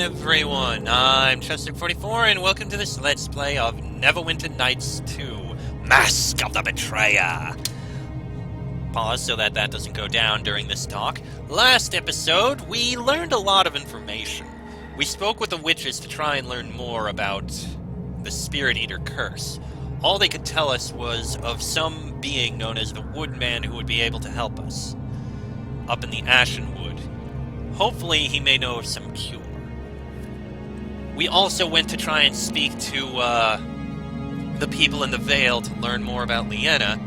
everyone, I'm Chester44 and welcome to this Let's Play of Neverwinter Nights 2, Mask of the Betrayer. Pause so that doesn't go down during this talk. Last episode, we learned a lot of information. We spoke with the witches to try and learn more about the Spirit Eater curse. All they could tell us was of some being known as the Woodman who would be able to help us, up in the Ashen Wood. Hopefully he may know of some cure. We also went to try and speak to the people in the Vale to learn more about Liena,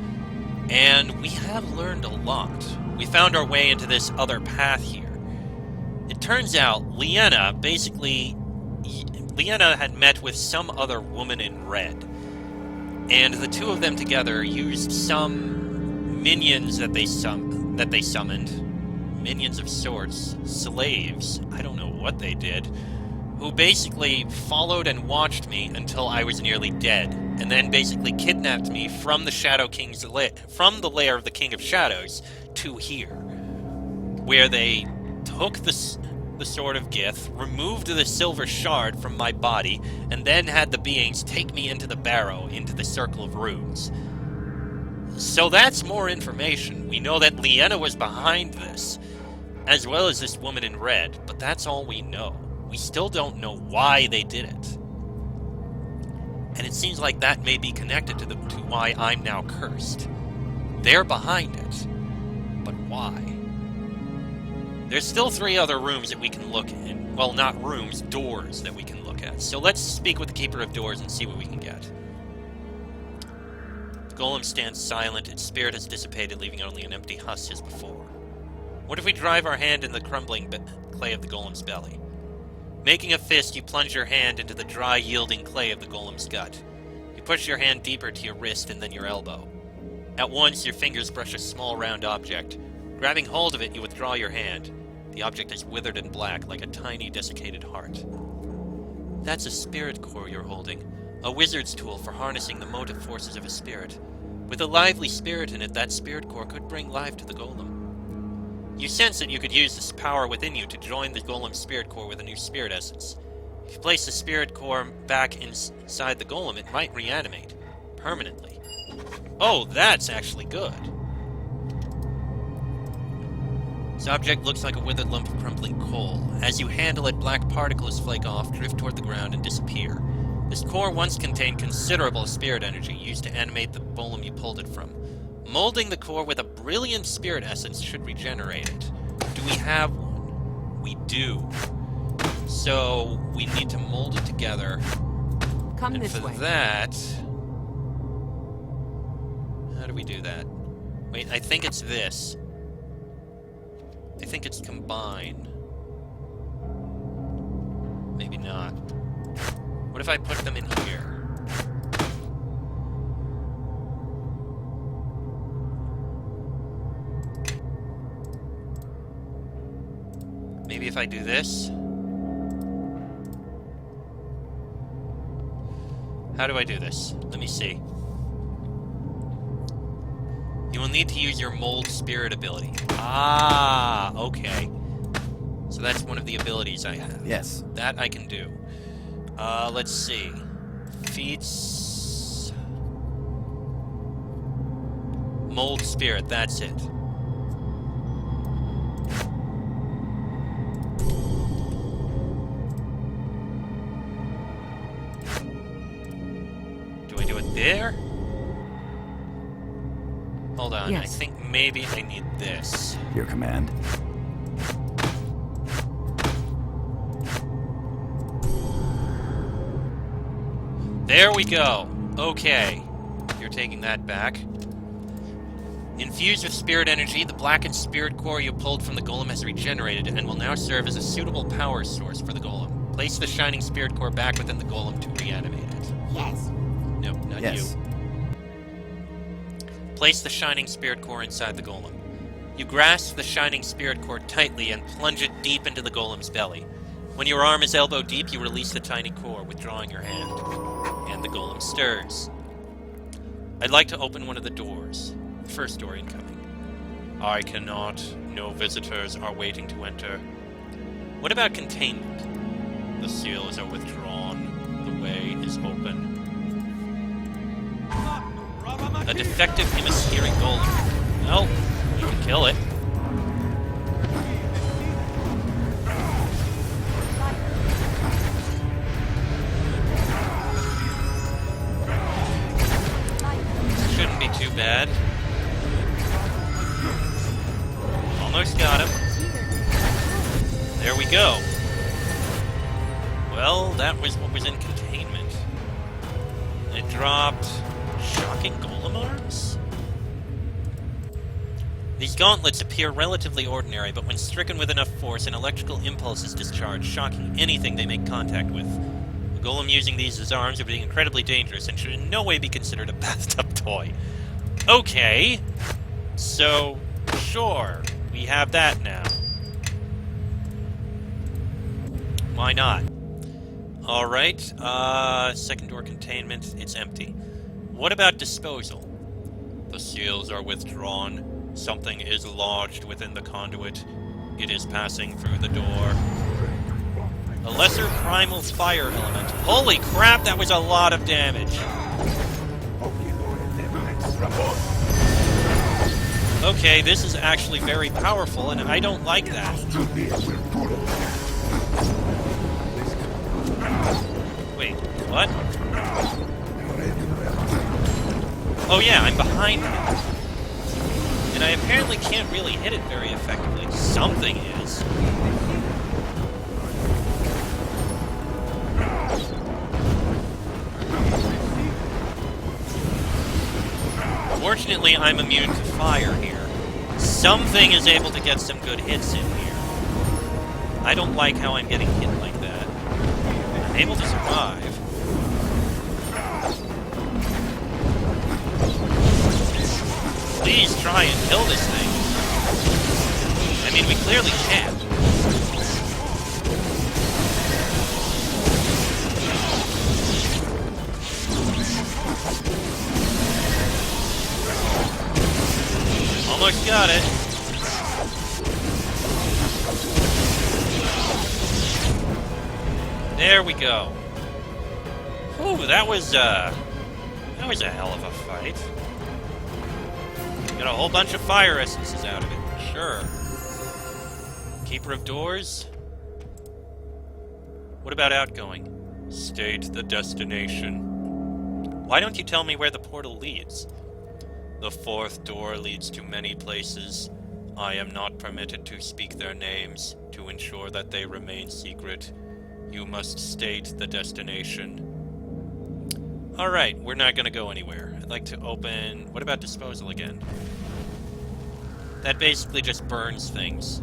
and we have learned a lot. We found our way into this other path here. It turns out Liena had met with some other woman in red, and the two of them together used some minions that they summoned. Minions of sorts, slaves, I don't know what they did, who basically followed and watched me until I was nearly dead, and then basically kidnapped me from the Shadow King's from the lair of the King of Shadows to here, where they took the Sword of Gith, removed the silver shard from my body, and then had the beings take me into the barrow, into the Circle of Runes. So that's more information. We know that Liena was behind this, as well as this woman in red, but that's all we know. We still don't know why they did it. And it seems like that may be connected to why I'm now cursed. They're behind it, but why? There's still 3 other rooms that we can look in. Well, not rooms, doors that we can look at. So let's speak with the Keeper of Doors and see what we can get. The golem stands silent, its spirit has dissipated, leaving only an empty husk as before. What if we drive our hand in the crumbling clay of the golem's belly? Making a fist, you plunge your hand into the dry, yielding clay of the golem's gut. You push your hand deeper to your wrist and then your elbow. At once, your fingers brush a small, round object. Grabbing hold of it, you withdraw your hand. The object is withered and black, like a tiny, desiccated heart. That's a spirit core you're holding. A wizard's tool for harnessing the motive forces of a spirit. With a lively spirit in it, that spirit core could bring life to the golem. You sense that you could use this power within you to join the golem's spirit core with a new spirit essence. If you place the spirit core back inside the golem, it might reanimate. Permanently. Oh, that's actually good. This object looks like a withered lump of crumbling coal. As you handle it, black particles flake off, drift toward the ground, and disappear. This core once contained considerable spirit energy used to animate the golem you pulled it from. Molding the core with a brilliant spirit essence should regenerate it. Do we have one? We do. So, we need to mold it together. Come and this for way. that... How do we do that? Wait, I think it's this. I think it's combine. Maybe not. What if I put them in here? Maybe if I do this? How do I do this? Let me see. You will need to use your Mold Spirit ability. Ah, okay. So that's one of the abilities I have. Yes. That I can do. Let's see. Feats... Mold Spirit, that's it. Do I do it there? Hold on, Yes. I think maybe I need this. Your command. There we go. Okay. You're taking that back. Infused with spirit energy, the blackened spirit core you pulled from the golem has regenerated and will now serve as a suitable power source for the golem. Place the shining spirit core back within the golem to reanimate it. Yes. No, not Yes. you. Place the shining spirit core inside the golem. You grasp the shining spirit core tightly and plunge it deep into the golem's belly. When your arm is elbow deep, you release the tiny core, withdrawing your hand. And the golem stirs. I'd like to open one of the doors. The first door incoming. I cannot. No visitors are waiting to enter. What about containment? The seals are withdrawn. The way is open. A defective hemispheric golem. Well, you can kill it. Shouldn't be too bad. Almost got him. There we go. Well, that was what was in containment. It dropped shocking golem arms? These gauntlets appear relatively ordinary, but when stricken with enough force, an electrical impulse is discharged, shocking anything they make contact with. A golem using these as arms would be incredibly dangerous and should in no way be considered a bathtub toy. Okay. So, sure. We have that now. Why not? Alright, second door containment, it's empty. What about disposal? The seals are withdrawn. Something is lodged within the conduit. It is passing through the door. A lesser primal fire element. Holy crap, that was a lot of damage. Okay, this is actually very powerful, and I don't like that. Wait, what? Oh yeah, I'm behind him. And I apparently can't really hit it very effectively. Something is. Fortunately, I'm immune to fire here. Something is able to get some good hits in here. I don't like how I'm getting hit like that. I'm able to survive. Please try and kill this thing. I mean, we clearly can't. Almost got it. There we go. Ooh, that was a hell of a fight. Got a whole bunch of fire essences out of it. Sure. Keeper of Doors? What about outgoing? State the destination. Why don't you tell me where the portal leads? The fourth door leads to many places. I am not permitted to speak their names to ensure that they remain secret. You must state the destination. Alright, we're not gonna go anywhere. I'd like to open... What about disposal again? That basically just burns things.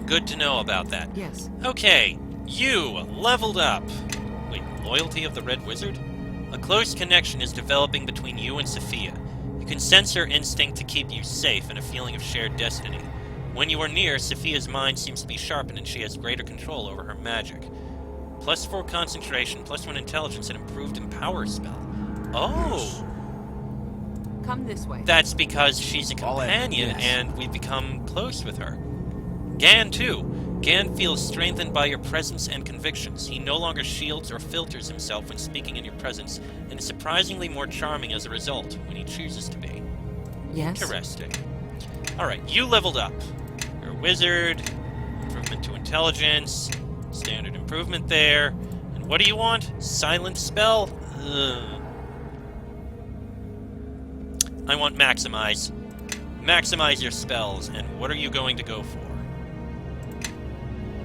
Good to know about that. Yes. Okay, you leveled up. Wait, loyalty of the Red Wizard? A close connection is developing between you and Sophia. You can sense her instinct to keep you safe and a feeling of shared destiny. When you are near, Sophia's mind seems to be sharpened and she has greater control over her magic. +4 concentration, +1 intelligence, and improved empower spell. Oh! Come this way. That's because she's a companion and we've become close with her. Gan, too. Gan feels strengthened by your presence and convictions. He no longer shields or filters himself when speaking in your presence, and is surprisingly more charming as a result when he chooses to be. Yes? Interesting. Alright, you leveled up. You're a wizard, improvement to intelligence, standard improvement there. And what do you want? Silent spell? Ugh. I want maximize. Maximize your spells, and what are you going to go for?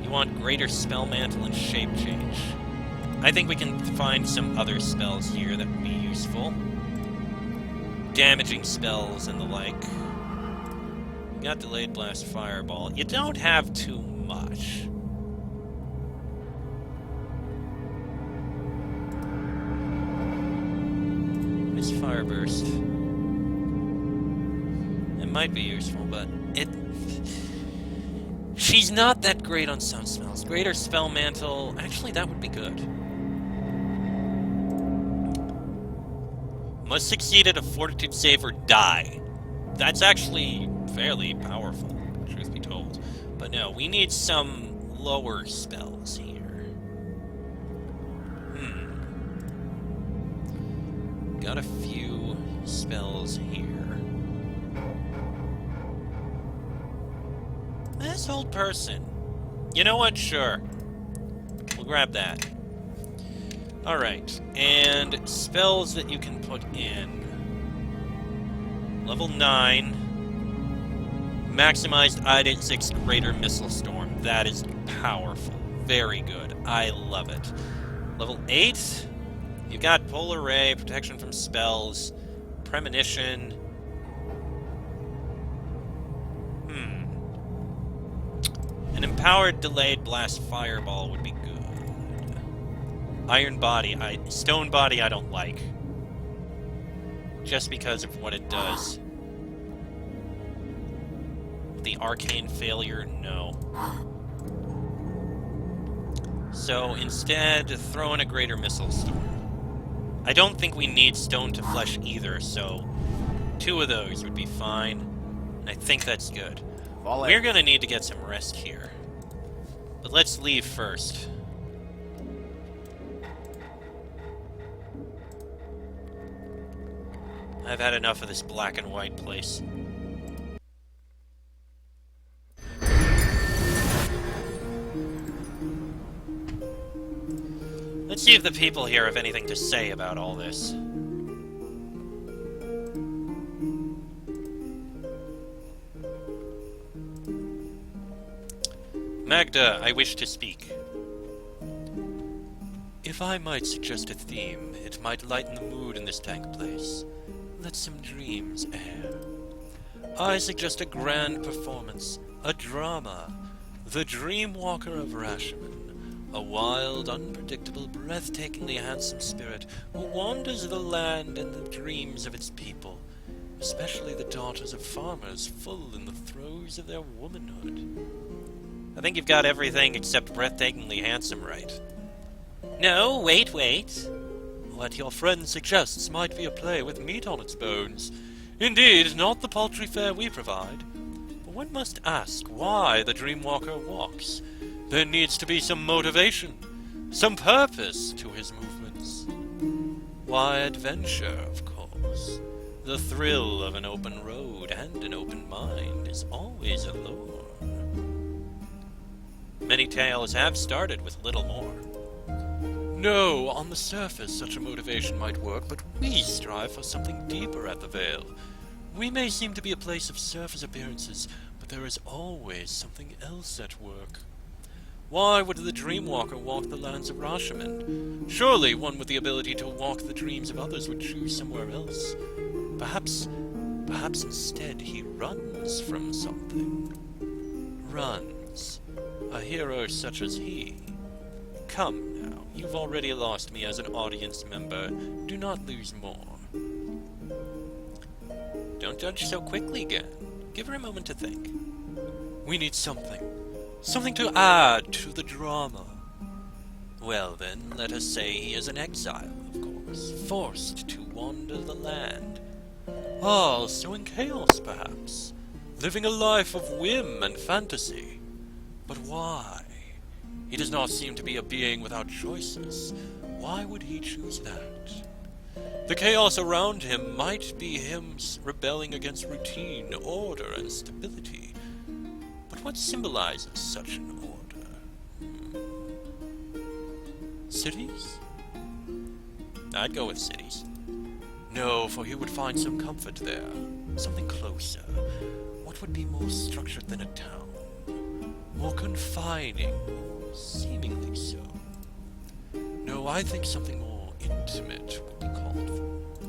You want greater spell mantle and shape change. I think we can find some other spells here that would be useful. Damaging spells and the like. You got delayed blast fireball. You don't have too much. Miss Fire Burst. It might be useful, but she's not that great on some spells. Greater Spell Mantle... Actually, that would be good. Must succeed at a Fortitude save or die. That's actually fairly powerful, truth be told. told. But no, we need some lower spells here. Got a few spells here. This old person. You know what? Sure. We'll grab that. Alright, and spells that you can put in. Level 9. Maximized Ident 6 Greater Missile Storm. That is powerful. Very good. I love it. Level 8. You've got Polar Ray, Protection from Spells, Premonition. An Empowered Delayed Blast Fireball would be good. Iron Body. Stone Body I don't like. Just because of what it does. The Arcane Failure, no. So instead, throw in a Greater Missile Storm. I don't think we need Stone to Flesh either, so 2 of those would be fine. And I think that's good. We're going to need to get some rest here. But let's leave first. I've had enough of this black and white place. Let's see if the people here have anything to say about all this. Magda, I wish to speak. If I might suggest a theme, it might lighten the mood in this dank place. Let some dreams air. I suggest a grand performance, a drama. The Dreamwalker of Rashomon. A wild, unpredictable, breathtakingly handsome spirit who wanders the land and the dreams of its people, especially the daughters of farmers full in the throes of their womanhood. I think you've got everything except breathtakingly handsome right. No, wait. What your friend suggests might be a play with meat on its bones. Indeed, not the paltry fare we provide. But one must ask why the Dreamwalker walks. There needs to be some motivation, some purpose to his movements. Why, adventure, of course. The thrill of an open road and an open mind is always a lure. Many tales have started with little more. No, on the surface such a motivation might work, but we strive for something deeper at the Vale. We may seem to be a place of surface appearances, but there is always something else at work. Why would the Dreamwalker walk the lands of Rashomon? Surely one with the ability to walk the dreams of others would choose somewhere else. Perhaps instead he runs from something. Runs. A hero such as he. Come now, you've already lost me as an audience member. Do not lose more. Don't judge so quickly, Gan. Give her a moment to think. We need something. Something to add to the drama. Well then, let us say he is an exile, of course, forced to wander the land. Also in chaos, perhaps, living a life of whim and fantasy. But why? He does not seem to be a being without choices. Why would he choose that? The chaos around him might be him rebelling against routine, order, and stability. But what symbolizes such an order? Cities? I'd go with cities. No, for he would find some comfort there. Something closer. What would be more structured than a town? More confining, seemingly so. No, I think something more intimate would be called for.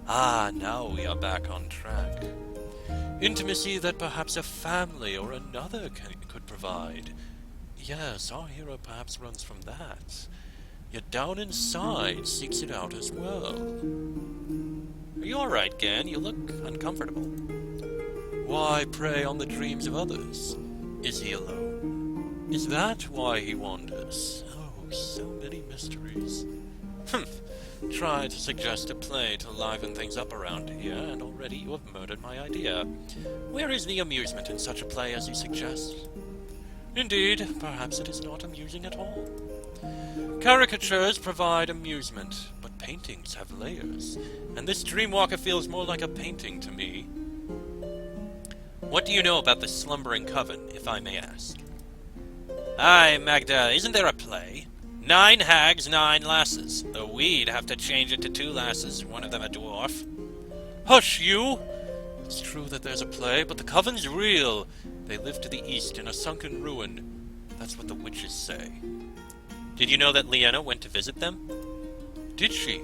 Ah, now we are back on track. Intimacy that perhaps a family or another could provide. Yes, our hero perhaps runs from that. Yet down inside seeks it out as well. Are you alright, Gan? You look uncomfortable. Why prey on the dreams of others? Is he alone? Is that why he wanders? Oh, so many mysteries. tried to suggest a play to liven things up around here, and already you have murdered my idea. Where is the amusement in such a play as you suggest? Indeed, perhaps it is not amusing at all. Caricatures provide amusement, but paintings have layers, and this Dreamwalker feels more like a painting to me. What do you know about the Slumbering Coven, if I may ask? Aye, Magda, isn't there a play? 9 hags, 9 lasses, though we'd have to change it to 2 lasses, one of them a dwarf. Hush, you! It's true that there's a play, but the Coven's real. They live to the east in a sunken ruin. That's what the witches say. Did you know that Leanna went to visit them? Did she?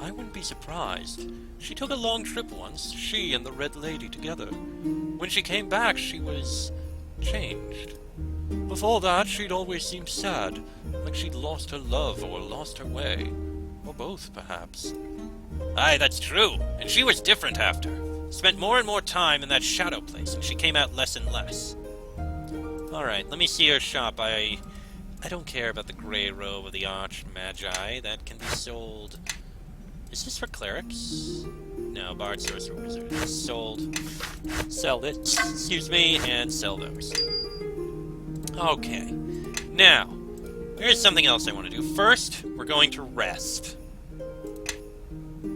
I wouldn't be surprised. She took a long trip once, she and the Red Lady together. When she came back, she was changed. Before that, she'd always seemed sad, like she'd lost her love or lost her way. Or both, perhaps. Aye, that's true, and she was different after. Spent more and more time in that shadow place, and she came out less and less. Alright, let me see her shop. I don't care about the grey robe of the Arch-Magi. That can be sold. Is this for clerics? No, bard, sorcerer, wizard. Sold. Sell it. Excuse me, and sell those. Okay. Now, here's something else I want to do. First, we're going to rest.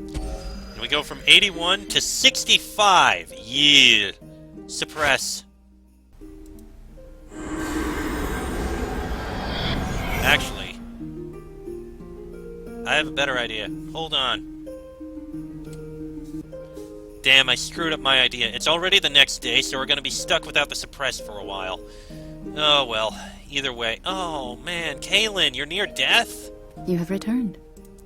And we go from 81 to 65. Yeah. Suppress. Actually, I have a better idea. Hold on. Damn, I screwed up my idea. It's already the next day, so we're gonna be stuck without the suppress for a while. Oh, well. Either way. Oh, man. Kaylin, you're near death? You have returned.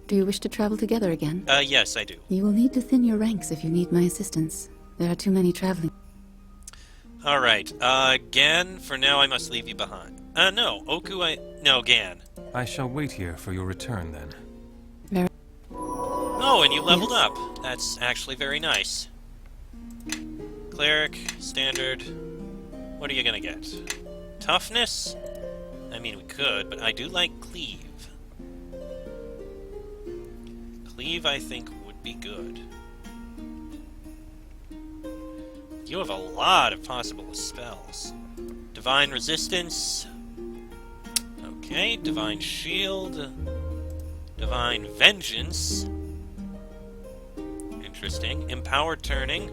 Do you wish to travel together again? Yes, I do. You will need to thin your ranks if you need my assistance. There are too many traveling. Alright, Gan, for now I must leave you behind. No, no, Gan. I shall wait here for your return, then. Very... Oh, and you leveled Yes. up. That's actually very nice. Cleric, standard. What are you gonna get? Toughness? I mean, we could, but I do like Cleave. Cleave, I think, would be good. You have a lot of possible spells. Divine Resistance. Okay, Divine Shield. Divine Vengeance. Interesting. Empowered Turning.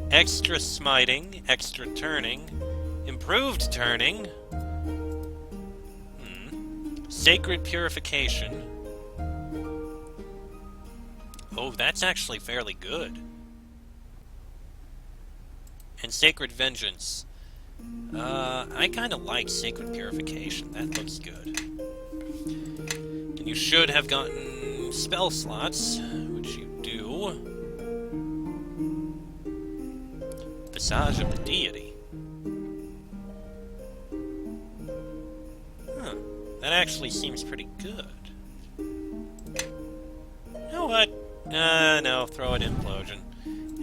Extra Smiting. Extra Turning. Improved Turning. Sacred Purification. Oh, that's actually fairly good. And Sacred Vengeance. I kind of like Sacred Purification. That looks good. And you should have gotten spell slots, which you do. Visage of the Deity. Huh. That actually seems pretty good. You know what? No, throw it Implosion.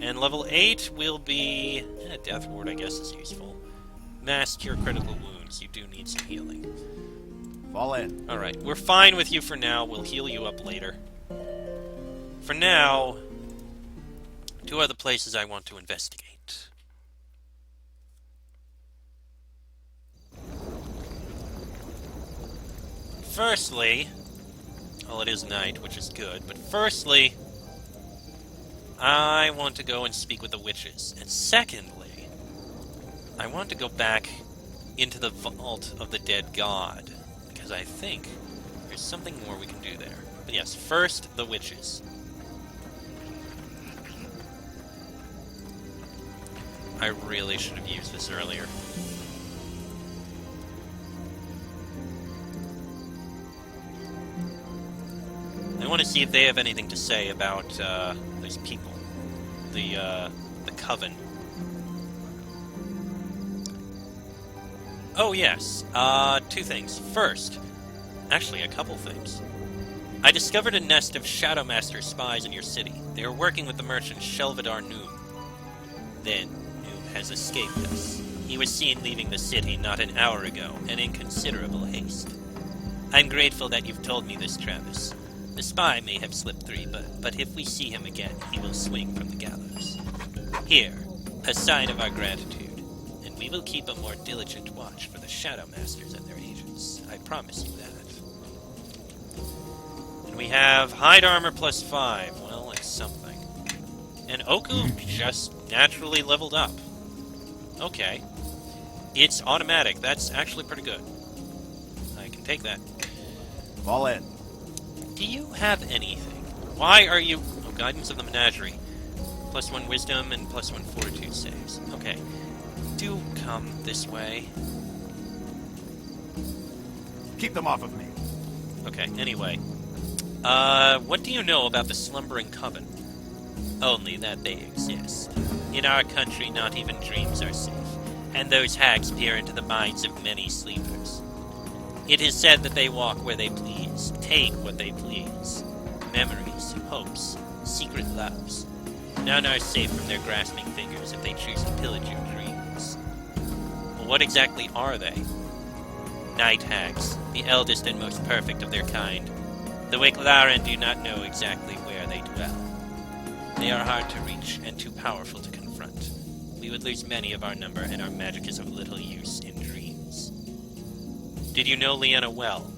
And level 8 will be... Death Ward, I guess, is useful. Mass Cure Critical Wounds. You do need some healing. Fall in. Alright, we're fine with you for now. We'll heal you up later. For now, 2 other places I want to investigate. Firstly... Well, it is night, which is good, but firstly... I want to go and speak with the witches. And secondly, I want to go back into the vault of the dead god. Because I think there's something more we can do there. But yes, first, the witches. I really should have used this earlier. I want to see if they have anything to say about, those people. The Coven. Oh, yes. 2 things. First, actually, a couple things. I discovered a nest of Shadowmaster spies in your city. They are working with the merchant Shelvadar Noom. Then, Noom has escaped us. He was seen leaving the city not an hour ago, and in considerable haste. I'm grateful that you've told me this, Travis. The spy may have slipped through, but if we see him again, he will swing from the gallows. Here, a sign of our gratitude, and we will keep a more diligent watch for the Shadow Masters and their agents. I promise you that. And we have hide armor +5. Well, it's something. And Oku just naturally leveled up. Okay. It's automatic. That's actually pretty good. I can take that. Fall in. Do you have anything? Why are you... Oh, Guidance of the Menagerie. +1 Wisdom and +1 Fortitude saves. Okay. Do come this way. Keep them off of me. Okay, anyway. What do you know about the Slumbering Coven? Only that they exist. In our country, not even dreams are safe, and those hags peer into the minds of many sleepers. It is said that they walk where they please, take what they please. Memories, hopes, secret loves. None are safe from their grasping fingers if they choose to pillage your dreams. Well, what exactly are they? Night hags, the eldest and most perfect of their kind. The Wicklaren do not know exactly where they dwell. They are hard to reach and too powerful to confront. We would lose many of our number, and our magic is of little use in dreams. Did you know Leanna well?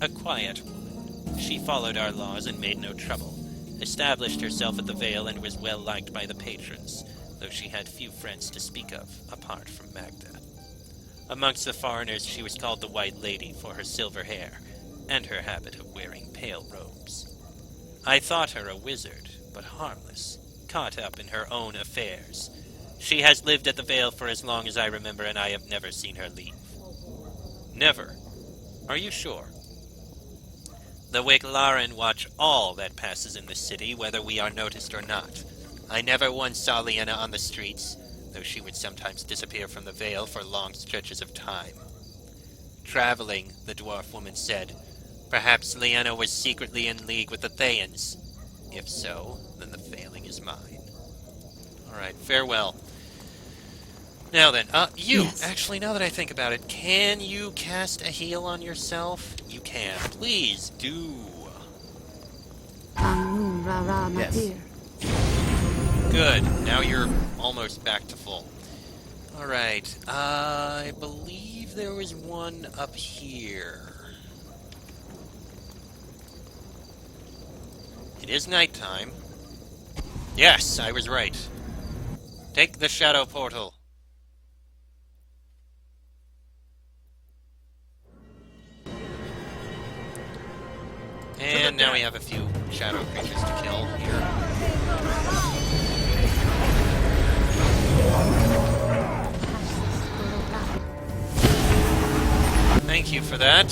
A quiet woman. She followed our laws and made no trouble. Established herself at the Vale and was well liked by the patrons, though she had few friends to speak of, apart from Magda. Amongst the foreigners, she was called the White Lady for her silver hair, and her habit of wearing pale robes. I thought her a wizard, but harmless, caught up in her own affairs. She has lived at the Vale for as long as I remember, and I have never seen her leave. Never? Are you sure? The Wicklaren watch all that passes in the city, whether we are noticed or not. I never once saw Leanna on the streets, though she would sometimes disappear from the Vale for long stretches of time. Traveling, the dwarf woman said. Perhaps Leanna was secretly in league with the Thayans. If so, then the failing is mine. Alright, farewell. Now then, you! Yes. Actually, now that I think about it, can you cast a heal on yourself? You can. Please do. Amun Ra, my Yes. dear. Good. Now you're almost back to full. Alright, I believe there was one up here. It is nighttime. Yes, I was right. Take the shadow portal. And now we have a few shadow creatures to kill here. Thank you for that.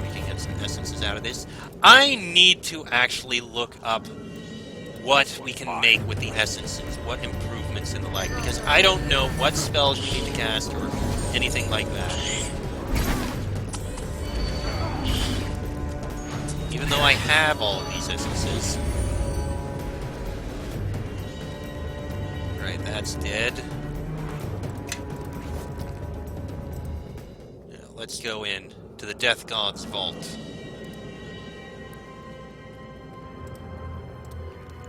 We can get some essences out of this. I need to actually look up what we can make with the essences, what improvements and the like, because I don't know what spells we need to cast or anything like that. Even though I have all of these essences. Right, that's dead. Now, let's go in to the Death God's vault.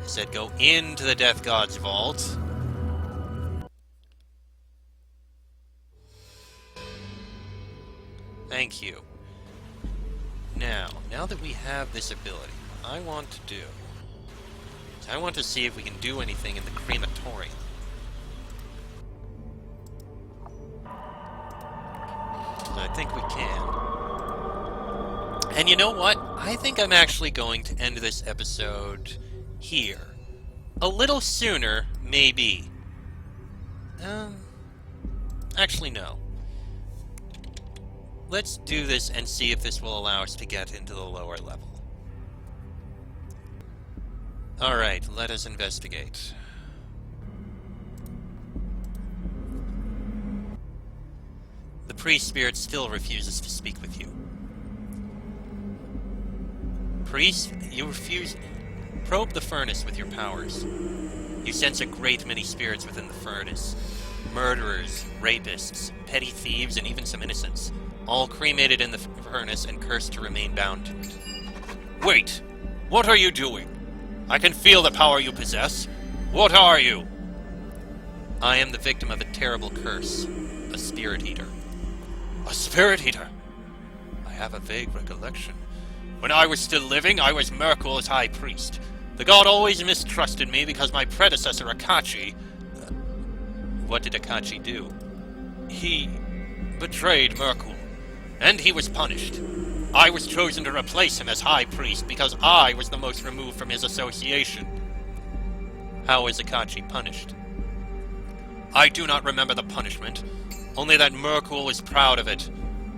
I said go into the Death God's vault. Thank you. Now that we have this ability, what I want to do is I want to see if we can do anything in the crematorium. I think we can. And you know what? I think I'm actually going to end this episode here. A little sooner, maybe. Actually, no. Let's do this and see if this will allow us to get into the lower level. Alright, let us investigate. The priest spirit still refuses to speak with you. Priest, you refuse... Probe the furnace with your powers. You sense a great many spirits within the furnace. Murderers, rapists, petty thieves, and even some innocents. all cremated in the furnace and cursed to remain bound to it. Wait! What are you doing? I can feel the power you possess. What are you? I am the victim of a terrible curse. A spirit eater. A spirit eater? I have a vague recollection. When I was still living, I was Merkul's high priest. The god always mistrusted me because my predecessor, Akachi... what did Akachi do? He betrayed Merkul, and he was punished. I was chosen to replace him as high priest because I was the most removed from his association. How is Akachi punished? I do not remember the punishment, only that Merkul was proud of it,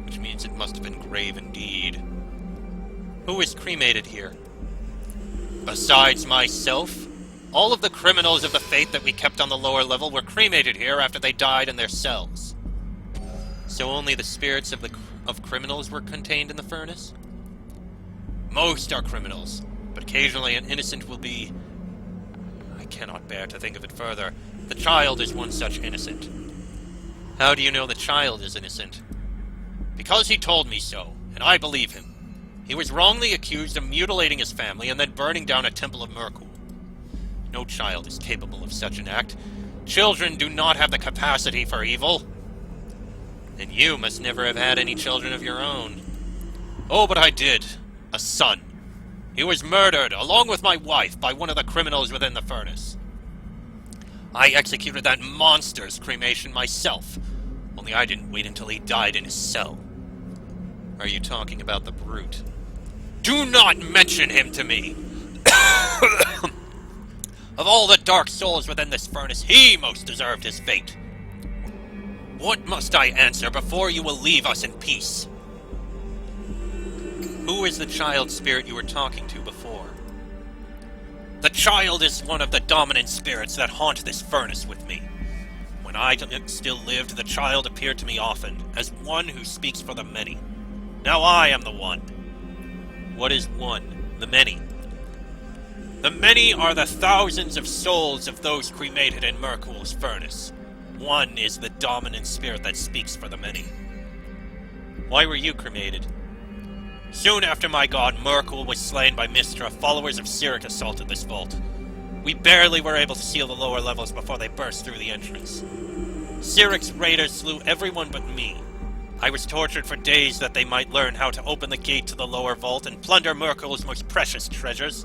which means it must have been grave indeed. Who is cremated here? Besides myself, all of the criminals of the faith that we kept on the lower level were cremated here after they died in their cells. So only the spirits of criminals were contained in the furnace? Most are criminals, but occasionally an innocent will be... I cannot bear to think of it further. The child is one such innocent. How do you know the child is innocent? Because he told me so, and I believe him. He was wrongly accused of mutilating his family and then burning down a temple of Merkul. No child is capable of such an act. Children do not have the capacity for evil. And you must never have had any children of your own. Oh, but I did. A son. He was murdered, along with my wife, by one of the criminals within the furnace. I executed that monster's cremation myself, only I didn't wait until he died in his cell. Are you talking about the brute? Do not mention him to me! Of all the dark souls within this furnace, he most deserved his fate. What must I answer before you will leave us in peace? Who is the child spirit you were talking to before? The child is one of the dominant spirits that haunt this furnace with me. When I still lived, the child appeared to me often, as one who speaks for the many. Now I am the one. What is one? The many? The many are the thousands of souls of those cremated in Merkul's furnace. One is the dominant spirit that speaks for the many. Why were you cremated? Soon after my god Merkul was slain by Mystra, followers of Cyric assaulted this vault. We barely were able to seal the lower levels before they burst through the entrance. Cyric's raiders slew everyone but me. I was tortured for days that they might learn how to open the gate to the lower vault and plunder Merkul's most precious treasures.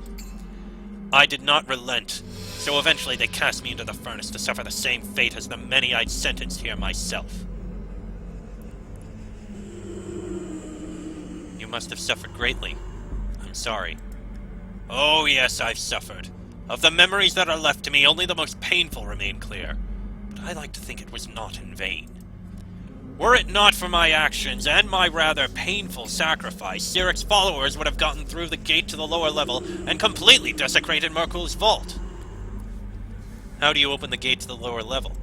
I did not relent, so eventually they cast me into the furnace to suffer the same fate as the many I'd sentenced here myself. You must have suffered greatly. I'm sorry. Oh yes, I've suffered. Of the memories that are left to me, only the most painful remain clear. But I like to think it was not in vain. Were it not for my actions and my rather painful sacrifice, Cyric's followers would have gotten through the gate to the lower level and completely desecrated Merkul's vault. How do you open the gate to the lower level?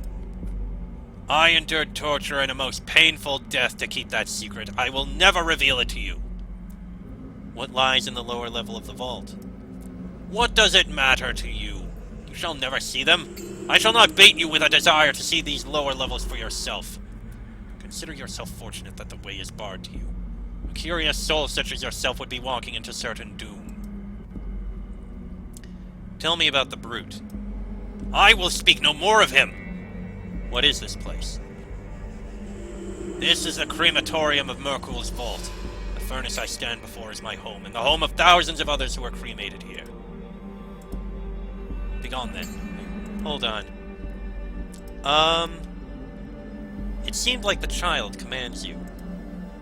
I endured torture and a most painful death to keep that secret. I will never reveal it to you. What lies in the lower level of the vault? What does it matter to you? You shall never see them. I shall not bait you with a desire to see these lower levels for yourself. Consider yourself fortunate that the way is barred to you. A curious soul such as yourself would be walking into certain doom. Tell me about the brute. I will speak no more of him. What is this place? This is the crematorium of Merkul's vault. The furnace I stand before is my home, and the home of thousands of others who are cremated here. Begone then. Hold on. It seemed like the child commands you.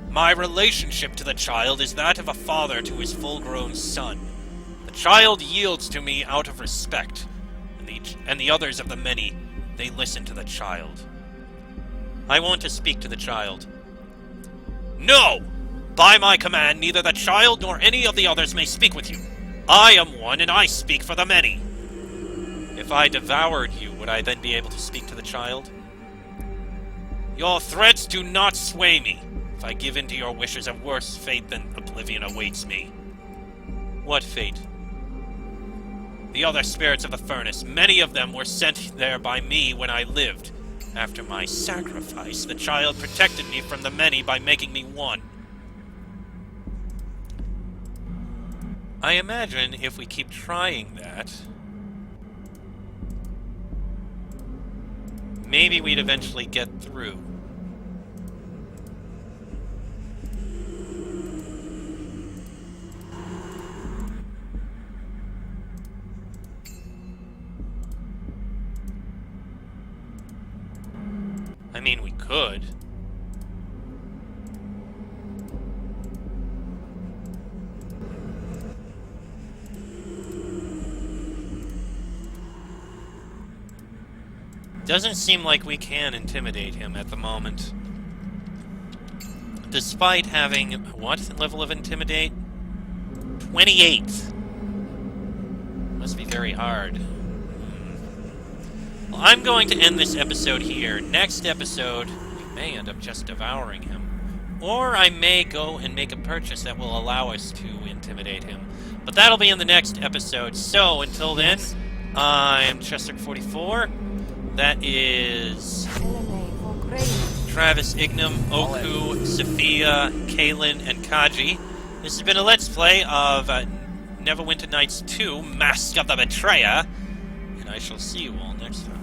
My relationship to the child is that of a father to his full-grown son. The child yields to me out of respect, and the others of the many, they listen to the child. I want to speak to the child. No! By my command, neither the child nor any of the others may speak with you. I am one, and I speak for the many. If I devoured you, would I then be able to speak to the child? Your threats do not sway me. If I give in to your wishes, a worse fate than oblivion awaits me. What fate? The other spirits of the furnace, many of them were sent there by me when I lived. After my sacrifice, the child protected me from the many by making me one. I imagine if we keep trying that, maybe we'd eventually get through. I mean, we could. Doesn't seem like we can intimidate him at the moment. Despite having, what level of intimidate? 28! Must be very hard. Well, I'm going to end this episode here. Next episode, we may end up just devouring him. Or I may go and make a purchase that will allow us to intimidate him. But that'll be in the next episode. So, until then, I'm Chester44. That is Travis, Ignam, Oku, Sophia, Kaylin, and Kaji. This has been a Let's Play of Neverwinter Nights 2, Mask of the Betrayer, and I shall see you all next time.